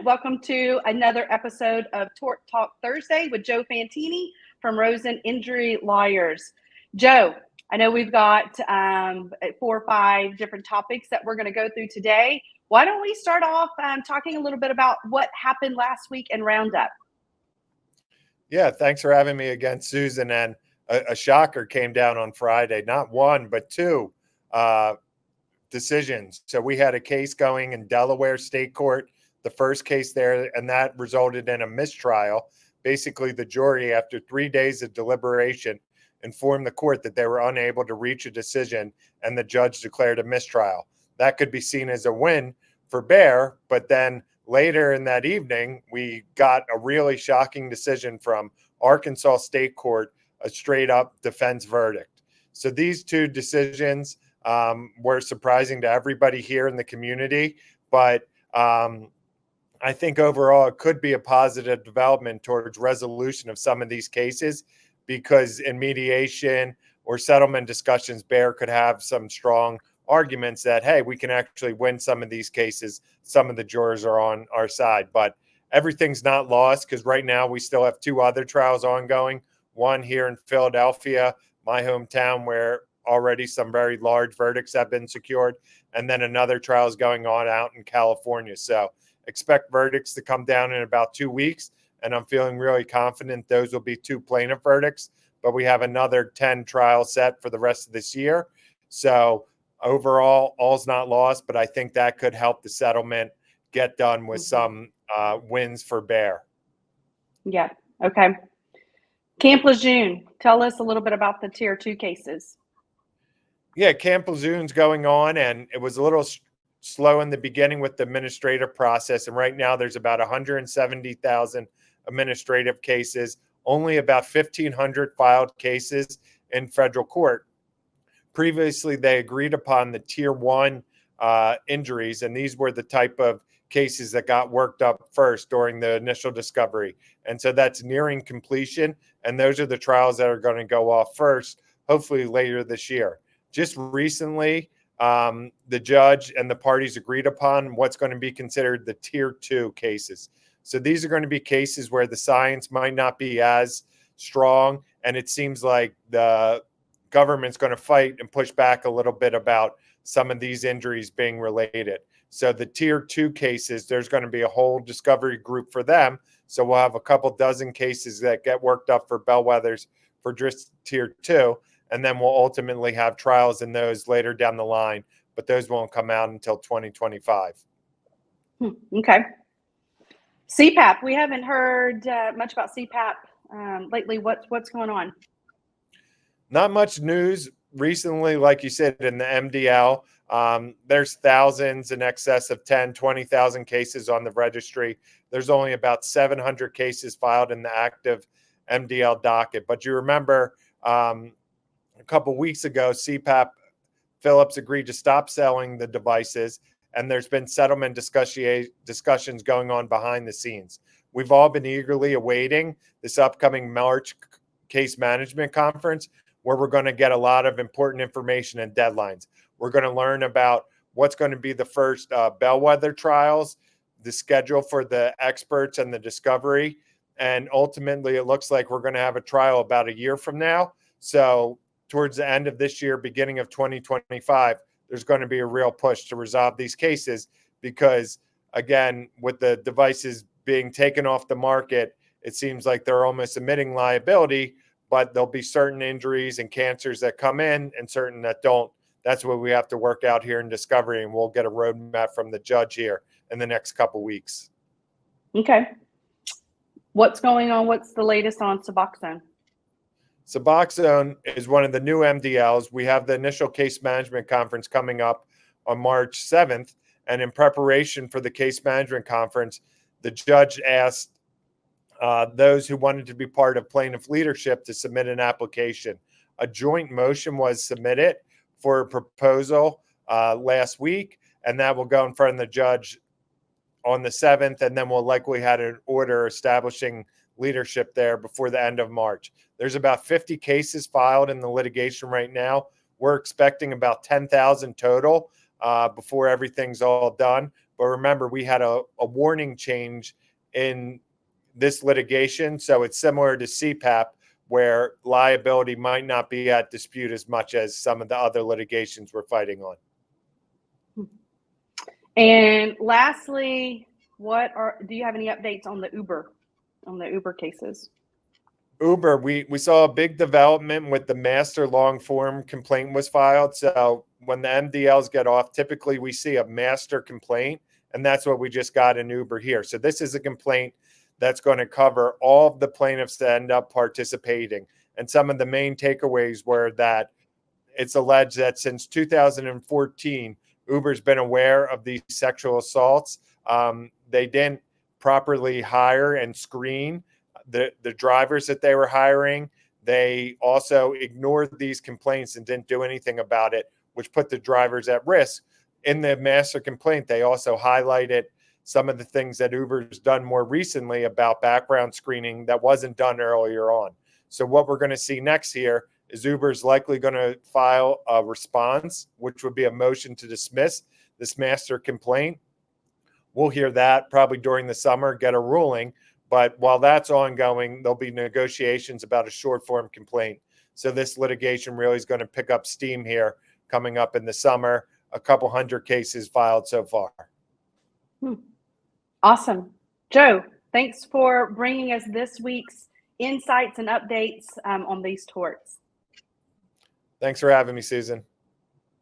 Welcome to another episode of Tort Talk Thursday with Joe Fantini from Rosen Injury Lawyers. Joe, I know we've got 4 or 5 different topics that we're going to go through today. Why don't we start off talking a little bit about what happened last week in RoundUp? Yeah, thanks for having me again, Susan. And a shocker came down on Friday, not one, but 2 decisions. So we had a case going in Delaware State Court, the first case there, and that resulted in a mistrial. Basically, the jury, after 3 days of deliberation, informed the court that they were unable to reach a decision, and the judge declared a mistrial. That could be seen as a win for Bear, but then later in that evening, we got a really shocking decision from Arkansas State Court, a straight-up defense verdict. So these 2 decisions were surprising to everybody here in the community, but I think overall it could be a positive development towards resolution of some of these cases, because in mediation or settlement discussions, Bear could have some strong arguments that, hey, we can actually win some of these cases. Some of the jurors are on our side, but everything's not lost, because right now we still have 2 other trials ongoing. One here in Philadelphia, my hometown, where already some very large verdicts have been secured, and then another trial is going on out in California. So expect verdicts to come down in about 2 weeks, and I'm feeling really confident those will be 2 plaintiff verdicts, but we have another 10 trials set for the rest of this year. So overall, all's not lost, but I think that could help the settlement get done with some wins for Bear. Yeah, okay. Camp Lejeune, tell us a little bit about the Tier 2 cases. Yeah, Camp Lejeune's going on, and it was a little slow in the beginning with the administrative process. And right now there's about 170,000 administrative cases, only about 1,500 filed cases in federal court. Previously, they agreed upon the Tier 1 injuries, and these were the type of cases that got worked up first during the initial discovery. And so that's nearing completion, and those are the trials that are going to go off first, hopefully later this year. Just recently, the judge and the parties agreed upon what's going to be considered the Tier 2 cases. So these are going to be cases where the science might not be as strong, and it seems like the government's going to fight and push back a little bit about some of these injuries being related. So the Tier 2 cases, there's going to be a whole discovery group for them. So we'll have a couple dozen cases that get worked up for bellwethers for just Tier 2. And then we'll ultimately have trials in those later down the line, but those won't come out until 2025. Okay. CPAP, we haven't heard much about CPAP lately. What's going on? Not much news recently, like you said, in the MDL. There's thousands, in excess of 10, 20,000 cases on the registry. There's only about 700 cases filed in the active MDL docket. But you remember, a couple weeks ago, CPAP Phillips agreed to stop selling the devices, and there's been settlement discussions going on behind the scenes. We've all been eagerly awaiting this upcoming March case management conference, where we're going to get a lot of important information and deadlines. We're going to learn about what's going to be the first bellwether trials, the schedule for the experts and the discovery, and ultimately it looks like we're going to have a trial about a year from now. So towards the end of this year, beginning of 2025, there's going to be a real push to resolve these cases, because, again, with the devices being taken off the market, it seems like they're almost admitting liability, but there'll be certain injuries and cancers that come in and certain that don't. That's what we have to work out here in discovery, and we'll get a roadmap from the judge here in the next couple weeks. Okay. What's going on? What's the latest on Suboxone? Suboxone is one of the new MDLs. We have the initial case management conference coming up on March 7th. And in preparation for the case management conference, the judge asked those who wanted to be part of plaintiff leadership to submit an application. A joint motion was submitted for a proposal last week, and that will go in front of the judge on the 7th, and then we'll likely have an order establishing leadership there before the end of March. There's about 50 cases filed in the litigation right now. We're expecting about 10,000 total before everything's all done. But remember, we had a warning change in this litigation. So it's similar to CPAP, where liability might not be at dispute as much as some of the other litigations we're fighting on. And lastly, do you have any updates on the Uber cases? Uber, we saw a big development with the master long form complaint was filed. So when the MDLs get off, typically we see a master complaint, and that's what we just got in Uber here. So this is a complaint that's going to cover all of the plaintiffs that end up participating. And some of the main takeaways were that it's alleged that since 2014, Uber's been aware of these sexual assaults. They didn't properly hire and screen the drivers that they were hiring. They also ignored these complaints and didn't do anything about it, which put the drivers at risk. In the master complaint, they also highlighted some of the things that Uber's done more recently about background screening that wasn't done earlier on. So what we're going to see next here is Uber's likely going to file a response, which would be a motion to dismiss this master complaint. We'll hear that probably during the summer, get a ruling. But while that's ongoing, there'll be negotiations about a short form complaint. So this litigation really is going to pick up steam here coming up in the summer. A couple hundred cases filed so far. Awesome. Joe, thanks for bringing us this week's insights and updates on these torts. Thanks for having me, Susan.